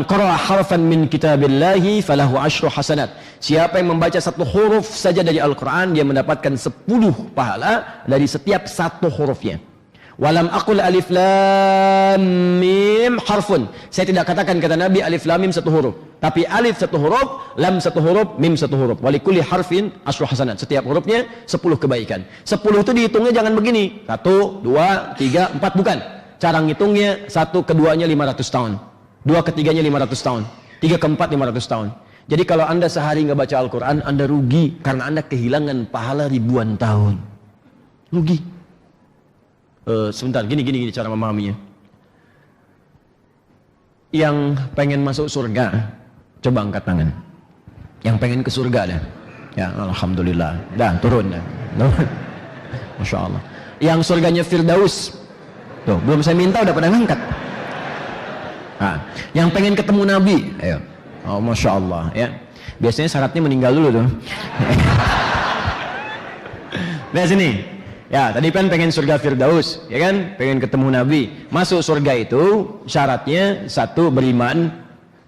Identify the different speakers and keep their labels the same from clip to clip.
Speaker 1: qara'a harfan min kitabillahi falahu 10 hasanat. Siapa yang membaca satu huruf saja dari Al-Quran, dia mendapatkan 10 pahala dari setiap satu hurufnya. Walam aqul alif lam mim harfun. Saya tidak katakan, kata Nabi, alif lam mim satu huruf, tapi alif satu huruf, lam satu huruf, mim satu huruf. Walikulli harfin 10 hasanat. Setiap hurufnya 10 kebaikan. 10 itu dihitungnya jangan begini, 1, 2, 3, 4, bukan. Cara ngitungnya 1 keduanya 500 tahun, 2 ketiganya 500 tahun, 3 keempat 500 tahun. Jadi kalau Anda sehari nggak baca Al-Quran, Anda rugi karena Anda kehilangan pahala ribuan tahun. Rugi. Sebentar, gini cara memahaminya. Yang pengen masuk surga, coba angkat tangan. Yang pengen ke surga dah. Ya, alhamdulillah. Dah, turun dah. Masya Allah. Yang surganya Firdaus. Tuh, belum saya minta udah pada ngangkat. Nah, yang pengen ketemu Nabi, ayo. Oh, Masya Allah, ya. Biasanya syaratnya meninggal dulu tuh. Nah, sini. Ya, tadi kan pengen surga Firdaus, ya kan? Pengen ketemu Nabi. Masuk surga itu syaratnya 1 beriman,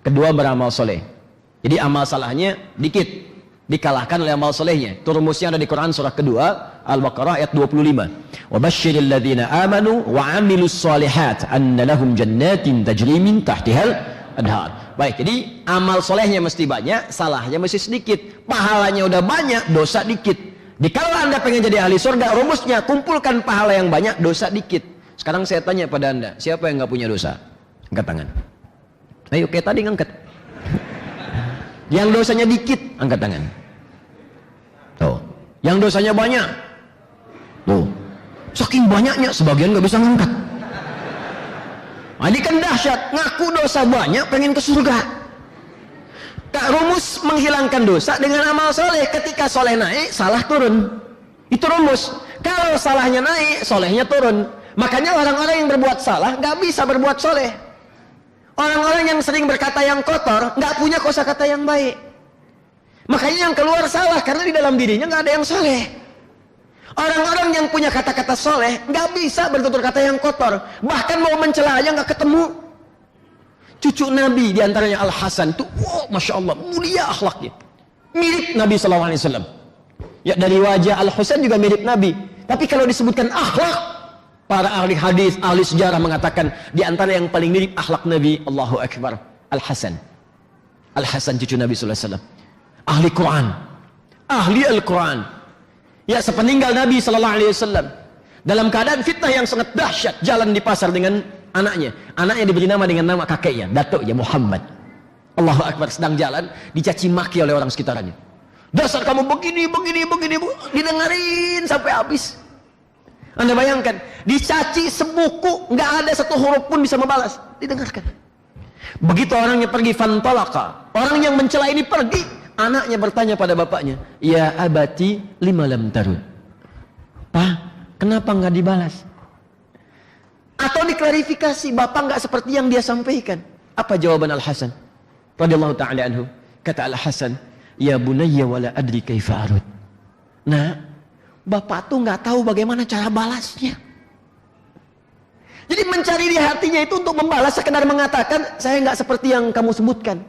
Speaker 1: 2 beramal soleh. Jadi amal salahnya dikit, dikalahkan oleh amal solehnya. Itu rumusnya ada di Quran surah kedua Al-Baqarah ayat 25. Wa basyiril ladzina amanu wa 'amilus shalihat anna lahum jannatin tajri min tahtihal anhar. Baik, jadi amal solehnya mesti banyak, salahnya mesti sedikit. Pahalanya udah banyak, dosa dikit. Kalau Anda pengen jadi ahli surga, rumusnya kumpulkan pahala yang banyak, dosa dikit. Sekarang saya tanya pada Anda, siapa yang nggak punya dosa? Angkat tangan. Ayo, kayak tadi ngangkat. Yang dosanya dikit, angkat tangan. Tuh. Yang dosanya banyak. Tuh. Saking banyaknya, sebagian nggak bisa ngangkat. Nah, ini kan dahsyat. Ngaku dosa banyak, pengen ke surga. Tak, rumus menghilangkan dosa dengan amal soleh. Ketika soleh naik, salah turun. Itu rumus. Kalau salahnya naik, solehnya turun. Makanya orang-orang yang berbuat salah nggak bisa berbuat soleh. Orang-orang yang sering berkata yang kotor nggak punya kosakata yang baik. Makanya yang keluar salah karena di dalam dirinya nggak ada yang soleh. Orang-orang yang punya kata-kata soleh nggak bisa bertutur kata yang kotor. Bahkan mau mencela aja nggak ketemu. Cucu Nabi diantaranya Al-Hasan itu, wow, Masya Allah, mulia akhlaknya, mirip Nabi SAW. Ya, dari wajah Al-Husain juga mirip Nabi. Tapi kalau disebutkan akhlak, para ahli hadis, ahli sejarah mengatakan diantara yang paling mirip akhlak Nabi, Allahu Akbar, Al-Hasan. Al-Hasan cucu Nabi SAW, ahli Quran, ahli Al-Quran. Ya, sepeninggal Nabi SAW, dalam keadaan fitnah yang sangat dahsyat, jalan di pasar dengan anaknya diberi nama dengan nama kakeknya, datuknya Muhammad. Allahu Akbar, sedang jalan dicaci maki oleh orang sekitarnya. Dasar kamu begini, didengarin sampai habis. Anda bayangkan, dicaci sebuku, nggak ada satu huruf pun bisa membalas, didengarkan. Begitu orangnya pergi, fantolaka, orang yang mencela ini pergi, anaknya bertanya pada bapaknya, ya abati lima lam tarud. Pak, kenapa nggak dibalas? Atau diklarifikasi, bapak nggak seperti yang dia sampaikan. Apa jawaban Al-Hasan radhiyallahu ta'ala anhu? Kata Al-Hasan, ya bunayya wala adri kaifa arud. Nah, bapak tuh nggak tahu bagaimana cara balasnya. Jadi mencari di hatinya itu untuk membalas, sekedar mengatakan saya nggak seperti yang kamu sebutkan,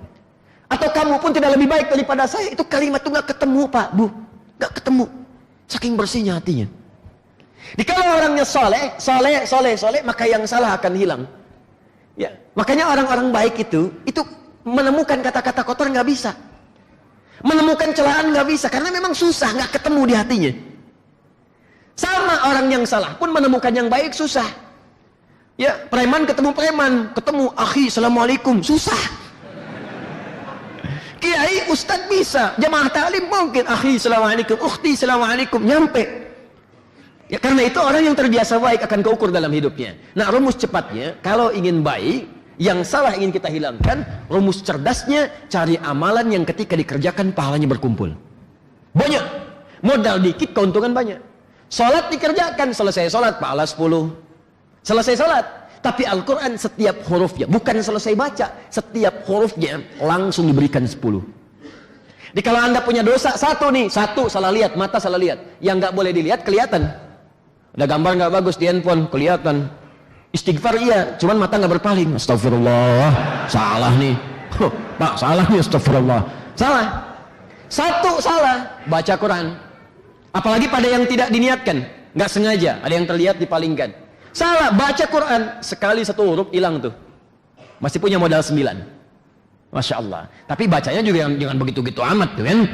Speaker 1: atau kamu pun tidak lebih baik daripada saya. Itu kalimat tuh nggak ketemu, Pak, Bu, nggak ketemu. Saking bersihnya hatinya. Di kalau orangnya soleh, maka yang salah akan hilang. Ya, makanya orang-orang baik itu menemukan kata-kata kotor nggak bisa, menemukan celaan nggak bisa, karena memang susah, nggak ketemu di hatinya. Sama orang yang salah pun menemukan yang baik susah. Ya, preman, ketemu akhi, assalamualaikum, susah. Kiai, ustadz bisa, jamaah ta'lim mungkin, akhi, assalamualaikum, ukhti, assalamualaikum, nyampe. Ya, karena itu orang yang terbiasa baik akan keukur dalam hidupnya. Nah, rumus cepatnya, kalau ingin baik, yang salah ingin kita hilangkan, rumus cerdasnya, cari amalan yang ketika dikerjakan pahalanya berkumpul. Banyak. Modal dikit, keuntungan banyak. Salat dikerjakan, selesai salat, pahala 10. Selesai salat. Tapi Al-Quran setiap hurufnya, bukan selesai baca, setiap hurufnya langsung diberikan 10. Jadi kalau Anda punya dosa, satu salah lihat, mata salah lihat. Yang nggak boleh dilihat, kelihatan. Ada gambar nggak bagus di handphone, kelihatan. Istighfar iya, cuman mata nggak berpaling. Astagfirullah, salah nih. Oh, Pak, salah nih, astagfirullah. Salah. Satu salah, baca Quran. Apalagi pada yang tidak diniatkan, nggak sengaja, ada yang terlihat dipalingkan. Salah, baca Quran, sekali satu huruf hilang tuh. Masih punya modal 9. Masya Allah. Tapi bacanya juga jangan begitu-gitu amat tuh kan.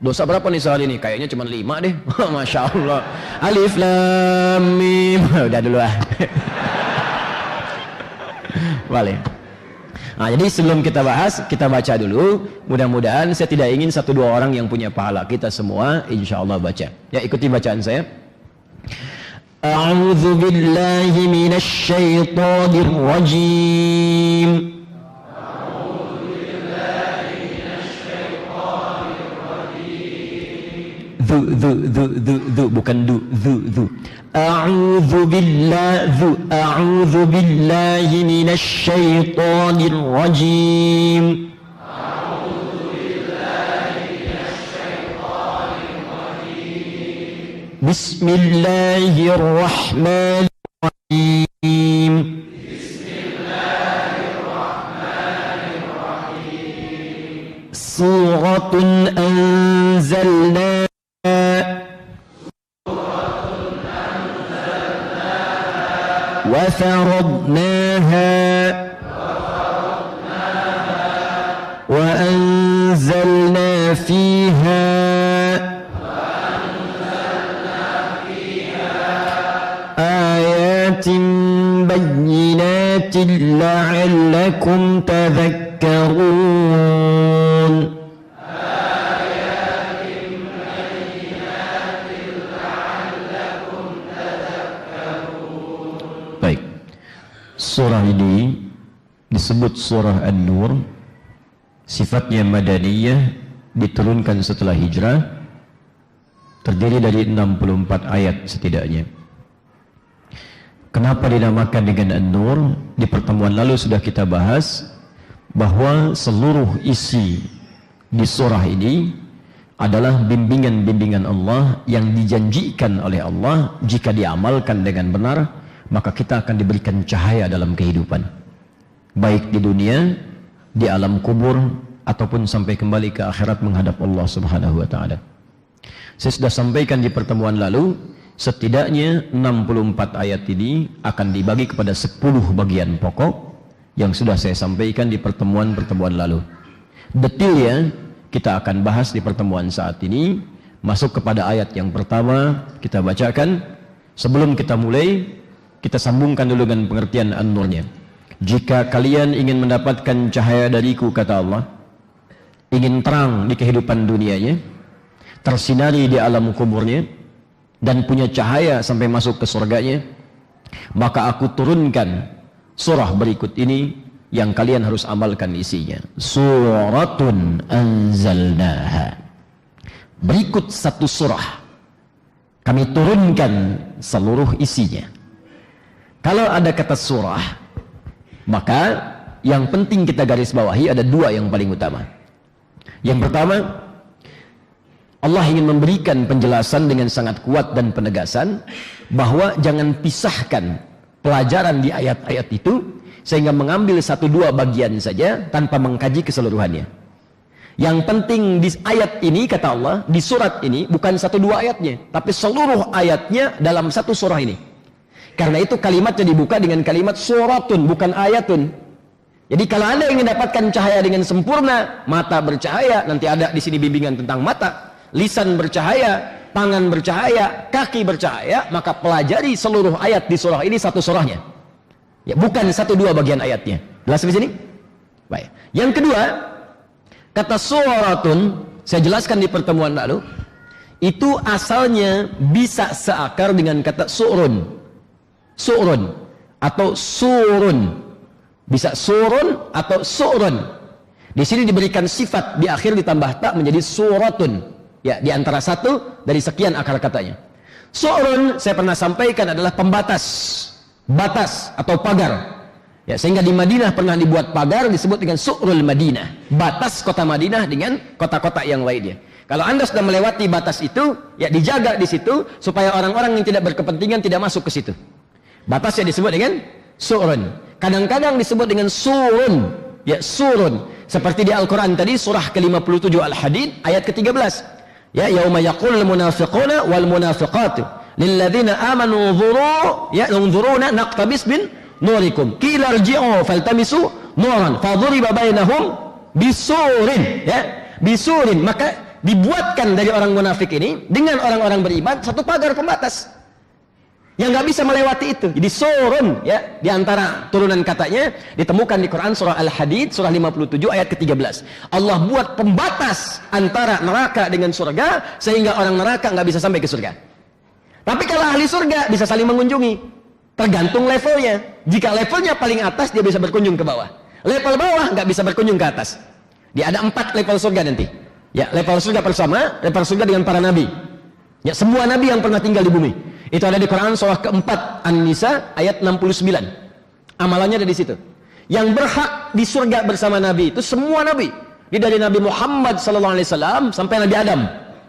Speaker 1: Dosa berapa nih sehari ini? Kayaknya cuma 5 deh. Masya Allah. Alif Lam Mim. Udah dulu ah. Boleh. Nah, jadi sebelum kita bahas, kita baca dulu. Mudah-mudahan, saya tidak ingin 1-2 orang yang punya pahala. Kita semua insya Allah baca. Ya, ikuti bacaan saya. A'udzu billahi minasy syaithanir rajim. Bukan du. A'udzu billahi minasy syaithanir rajim. Bismillahirrahmanirrahim. Suratun anzalna وفرضناها وأنزلنا فيها آيات بينات لعلكم تذكرون. Surah ini disebut surah An-Nur, sifatnya madaniyah, diturunkan setelah hijrah, terdiri dari 64 ayat setidaknya. Kenapa dinamakan dengan An-Nur? Di pertemuan lalu sudah kita bahas bahwa seluruh isi di surah ini adalah bimbingan-bimbingan Allah yang dijanjikan oleh Allah. Jika diamalkan dengan benar, maka kita akan diberikan cahaya dalam kehidupan, baik di dunia, di alam kubur, ataupun sampai kembali ke akhirat menghadap Allah Subhanahu wa ta'ala. Saya sudah sampaikan di pertemuan lalu, setidaknya 64 ayat ini akan dibagi kepada 10 bagian pokok yang sudah saya sampaikan di pertemuan-pertemuan lalu. Detailnya kita akan bahas di pertemuan saat ini. Masuk kepada ayat yang pertama, kita bacakan. Sebelum kita mulai, kita sambungkan dulu dengan pengertian An-Nurnya. Jika kalian ingin mendapatkan cahaya dariku, kata Allah, ingin terang di kehidupan dunianya, tersinari di alam kuburnya, dan punya cahaya sampai masuk ke surganya, maka aku turunkan surah berikut ini yang kalian harus amalkan isinya. Suratun anzalnaha. Berikut satu surah, kami turunkan seluruh isinya. Kalau ada kata surah, maka yang penting kita garis bawahi ada 2 yang paling utama. Yang pertama, Allah ingin memberikan penjelasan dengan sangat kuat dan penegasan bahwa jangan pisahkan pelajaran di ayat-ayat itu sehingga mengambil 1-2 bagian saja tanpa mengkaji keseluruhannya. Yang penting di ayat ini, kata Allah, di surat ini bukan 1-2 ayatnya, tapi seluruh ayatnya dalam satu surah ini. Karena itu kalimatnya dibuka dengan kalimat suratun, bukan ayatun. Jadi kalau Anda ingin dapatkan cahaya dengan sempurna, mata bercahaya, nanti ada di sini bimbingan tentang mata, lisan bercahaya, tangan bercahaya, kaki bercahaya, maka pelajari seluruh ayat di surah ini satu surahnya. Ya, bukan 1-2 bagian ayatnya. Jelas di sini? Baik. Yang kedua, kata suratun, saya jelaskan di pertemuan lalu, itu asalnya bisa seakar dengan kata surun. Surun atau surun, bisa surun atau surun. Di sini diberikan sifat, di akhir ditambah tak menjadi suratun. Ya, di antara satu dari sekian akar katanya. Surun saya pernah sampaikan adalah pembatas, batas atau pagar. Ya, sehingga di Madinah pernah dibuat pagar disebut dengan Surul Madinah, batas kota Madinah dengan kota-kota yang lainnya. Kalau Anda sudah melewati batas itu, ya dijaga di situ supaya orang-orang yang tidak berkepentingan tidak masuk ke situ. Batasnya disebut dengan surun. Kadang-kadang disebut dengan surun. Ya, surun. Seperti di Al-Quran tadi surah ke-57 Al-Hadid ayat ke-13. Ya, yauma yaqulul munafiquna wal munafiqatu lilladzina amanu unzuru ya unzuruna naqtabis bin nurikum qila irji'u faltamisu nuran fadhuriba bainahum bisurin ya bisurin, maka dibuatkan dari orang munafik ini dengan orang-orang beriman satu pagar pembatas yang nggak bisa melewati itu. Jadi surun ya, di antara turunan katanya ditemukan di Quran surah Al-Hadid surah 57 ayat ke-13. Allah buat pembatas antara neraka dengan surga sehingga orang neraka nggak bisa sampai ke surga. Tapi kalau ahli surga bisa saling mengunjungi, tergantung levelnya. Jika levelnya paling atas dia bisa berkunjung ke bawah. Level bawah nggak bisa berkunjung ke atas. Dia ada 4 level surga nanti. Ya, level surga pertama, level surga dengan para nabi. Ya, semua nabi yang pernah tinggal di bumi. Itu ada di Quran surah keempat An-Nisa ayat 69. Amalannya ada di situ. Yang berhak di surga bersama nabi itu semua nabi. Dari Nabi Muhammad SAW sampai Nabi Adam.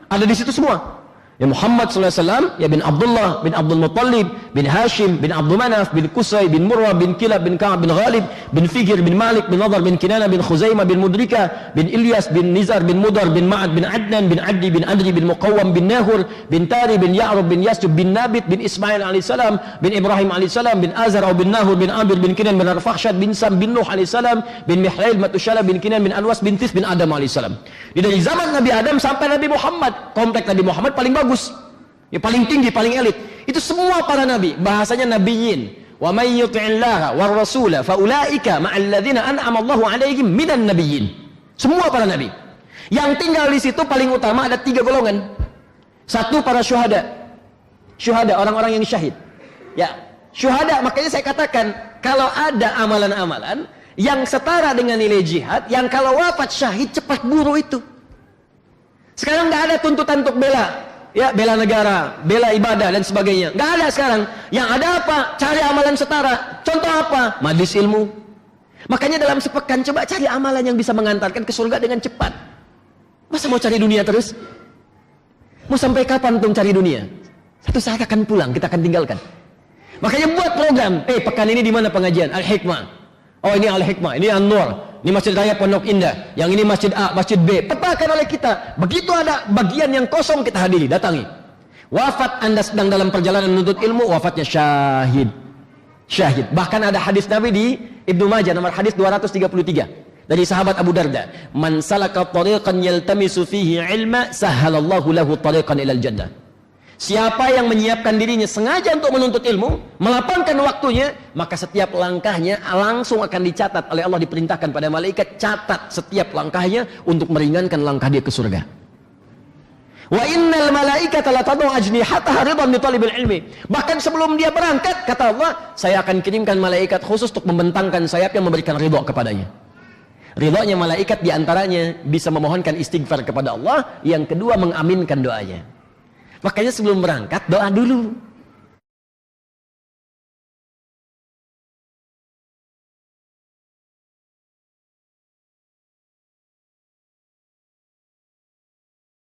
Speaker 1: Ada di situ semua. Ya Muhammad SAW, ya bin Abdullah, bin Abdul Muttalib, bin Hashim, bin Abdul Manaf, bin Qusay, bin Murrah, bin Kilab, bin Ka'ab, bin Ghalib, bin Figir, bin Malik, bin Nadar, bin Kinana, bin Khuzaimah, bin Mudrika, bin Ilyas, bin Nizar, bin Mudar, bin Ma'ad, bin Adnan, bin Addi, bin Adri, bin Muqawwam, bin Nahur, bin Tari, bin Ya'rub, bin Yasjub, bin Nabit, bin Ismail alaihissalam, bin Ibrahim alaihissalam, bin Azar, bin Nahur, bin Abir, bin Kinan, bin Arfakhshad, bin Sam, bin Nuh alaihissalam, bin Mihlail, Matushala, bin Kinan, bin Anwas, bin Tis, bin Adam alaihissalam. Dari zaman Nabi Adam sampai Nabi Muhammad, komplek Nabi Muhammad paling bagus. Ya, paling tinggi, paling elit. Itu semua para nabi. Bahasanya nabiyyin. Wa may yuti'illaha war rasula fa ulaika ma'al ladzina an'ama Allahu 'alaihim minan nabiyyin. Semua para nabi. Yang tinggal di situ paling utama ada 3 golongan. Satu, para syuhada. Syuhada, orang-orang yang syahid. Ya, syuhada, makanya saya katakan kalau ada amalan-amalan yang setara dengan nilai jihad, yang kalau wafat syahid cepat buru itu. Sekarang nggak ada tuntutan untuk bela. Ya, bela negara, bela ibadah dan sebagainya. Nggak ada sekarang. Yang ada apa? Cari amalan setara. Contoh apa? Majelis ilmu. Makanya dalam sepekan coba cari amalan yang bisa mengantarkan ke surga dengan cepat. Masa mau cari dunia terus? Mau sampai kapan tuh cari dunia? Satu saat akan pulang, kita akan tinggalkan. Makanya buat program. Pekan ini di mana pengajian? Al-Hikmah. Oh, ini Al-Hikmah, ini An-Nur. Ini Masjid Raya Pondok Indah, yang ini Masjid A, Masjid B. Petakan oleh kita. Begitu ada bagian yang kosong kita hadiri, datangi. Wafat Anda sedang dalam perjalanan menuntut ilmu, wafatnya syahid. Syahid. Bahkan ada hadis Nabi di Ibnu Majah nomor hadis 233 dari sahabat Abu Darda. Man salaka tariqan yaltamisu fihi ilma, sahhalallahu lahu tariqan ilal jannah. Siapa yang menyiapkan dirinya sengaja untuk menuntut ilmu, melapangkan waktunya, maka setiap langkahnya langsung akan dicatat oleh Allah, diperintahkan pada malaikat, catat setiap langkahnya untuk meringankan langkah dia ke surga. Wa innal malaikata la tad'u ajnihataha ridwan li talibil ilmi. Bahkan sebelum dia berangkat, kata Allah, saya akan kirimkan malaikat khusus untuk membentangkan sayap yang memberikan ridha kepadanya. Ridhonya malaikat diantaranya bisa memohonkan istighfar kepada Allah, yang kedua mengaminkan doanya. Makanya sebelum berangkat doa dulu.